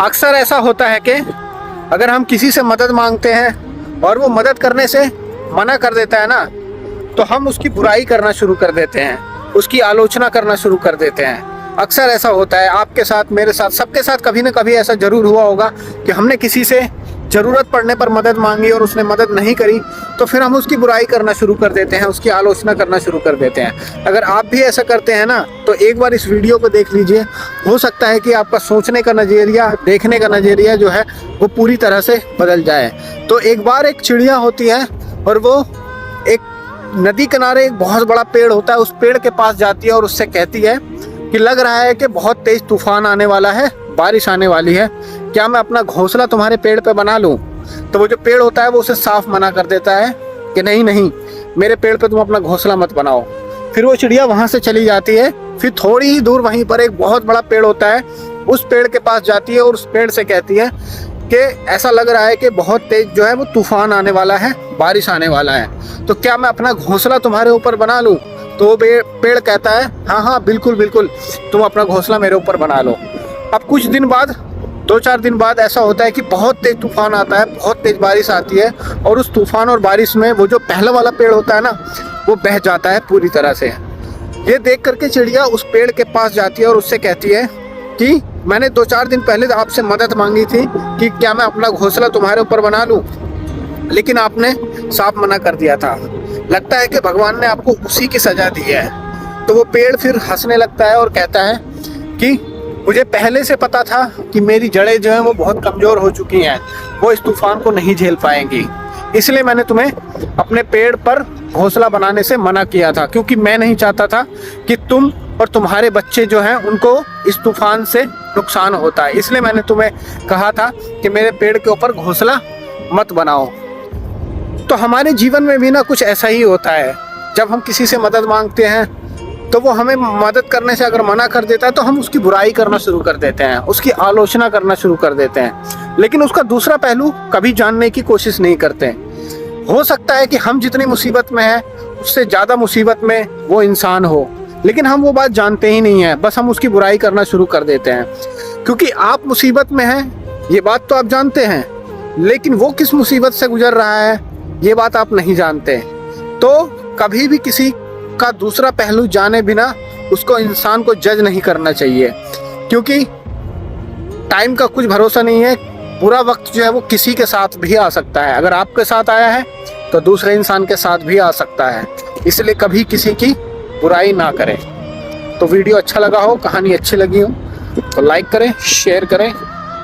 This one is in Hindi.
अक्सर ऐसा होता है कि अगर हम किसी से मदद मांगते हैं और वो मदद करने से मना कर देता है ना, तो हम उसकी बुराई करना शुरू कर देते हैं, उसकी आलोचना करना शुरू कर देते हैं। अक्सर ऐसा होता है, आपके साथ, मेरे साथ, सबके साथ कभी ना कभी ऐसा जरूर हुआ होगा कि हमने किसी से ज़रूरत पड़ने पर मदद मांगी और उसने मदद नहीं करी, तो फिर हम उसकी बुराई करना शुरू कर देते हैं, उसकी आलोचना करना शुरू कर देते हैं। अगर आप भी ऐसा करते हैं ना, तो एक बार इस वीडियो को देख लीजिए। हो सकता है कि आपका सोचने का नज़रिया, देखने का नज़रिया जो है वो पूरी तरह से बदल जाए। तो एक बार एक चिड़िया होती है और वो एक नदी किनारे एक बहुत बड़ा पेड़ होता है, उस पेड़ के पास जाती है और उससे कहती है कि लग रहा है कि बहुत तेज तूफान आने वाला है, बारिश आने वाली है, क्या मैं अपना घोंसला तुम्हारे पेड़ पे बना लूं? तो वो जो पेड़ होता है वो उसे साफ मना कर देता है कि नहीं नहीं, मेरे पेड़ पे तुम अपना घोंसला मत बनाओ। फिर वो चिड़िया वहां से चली जाती है। फिर थोड़ी ही दूर वहीं पर एक बहुत बड़ा पेड़ होता है, उस पेड़ के पास जाती है और उस पेड़ से कहती है कि ऐसा लग रहा है कि बहुत तेज जो है वो तूफान आने वाला है, बारिश आने वाला है, तो क्या मैं अपना घोंसला तुम्हारे ऊपर बना लूं? तो वो पेड़ कहता है हाँ हाँ बिल्कुल बिल्कुल, तुम अपना घोंसला मेरे ऊपर बना लो। अब कुछ दिन बाद, 2-4 दिन बाद ऐसा होता है कि बहुत तेज तूफान आता है, बहुत तेज बारिश आती है और उस तूफान और बारिश में वो जो पहला वाला पेड़ होता है ना, वो बह जाता है पूरी तरह से। ये देख करके चिड़िया उस पेड़ के पास जाती है और उससे कहती है कि मैंने 2-4 दिन पहले आपसे मदद मांगी थी कि क्या मैं अपना घोंसला तुम्हारे ऊपर बना लूं, लेकिन आपने साफ मना कर दिया था। लगता है कि भगवान ने आपको उसी की सजा दी है। तो वो पेड़ फिर हंसने लगता है और कहता है कि मुझे पहले से पता था कि मेरी जड़ें जो हैं वो बहुत कमज़ोर हो चुकी हैं, वो इस तूफान को नहीं झेल पाएंगी, इसलिए मैंने तुम्हें अपने पेड़ पर घोंसला बनाने से मना किया था, क्योंकि मैं नहीं चाहता था कि तुम और तुम्हारे बच्चे जो हैं उनको इस तूफान से नुकसान होता है, इसलिए मैंने तुम्हें कहा था कि मेरे पेड़ के ऊपर घोंसला मत बनाओ। तो हमारे जीवन में भी ना कुछ ऐसा ही होता है। जब हम किसी से मदद मांगते हैं तो वो हमें मदद करने से अगर मना कर देता है तो हम उसकी बुराई करना शुरू कर देते हैं, उसकी आलोचना करना शुरू कर देते हैं, लेकिन उसका दूसरा पहलू कभी जानने की कोशिश नहीं करते। हो सकता है कि हम जितनी मुसीबत में हैं उससे ज़्यादा मुसीबत में वो इंसान हो, लेकिन हम वो बात जानते ही नहीं है, बस हम उसकी बुराई करना शुरू कर देते हैं। क्योंकि आप मुसीबत में हैं ये बात तो आप जानते हैं, लेकिन वो किस मुसीबत से गुजर रहा है ये बात आप नहीं जानते। तो कभी भी किसी का दूसरा पहलू जाने बिना उसको, इंसान को जज नहीं करना चाहिए, क्योंकि टाइम का कुछ भरोसा नहीं है। बुरा वक्त जो है वो किसी के साथ भी आ सकता है, अगर आपके साथ आया है तो दूसरे इंसान के साथ भी आ सकता है, इसलिए कभी किसी की बुराई ना करें। तो वीडियो अच्छा लगा हो, कहानी अच्छी लगी हो तो लाइक करें, शेयर करें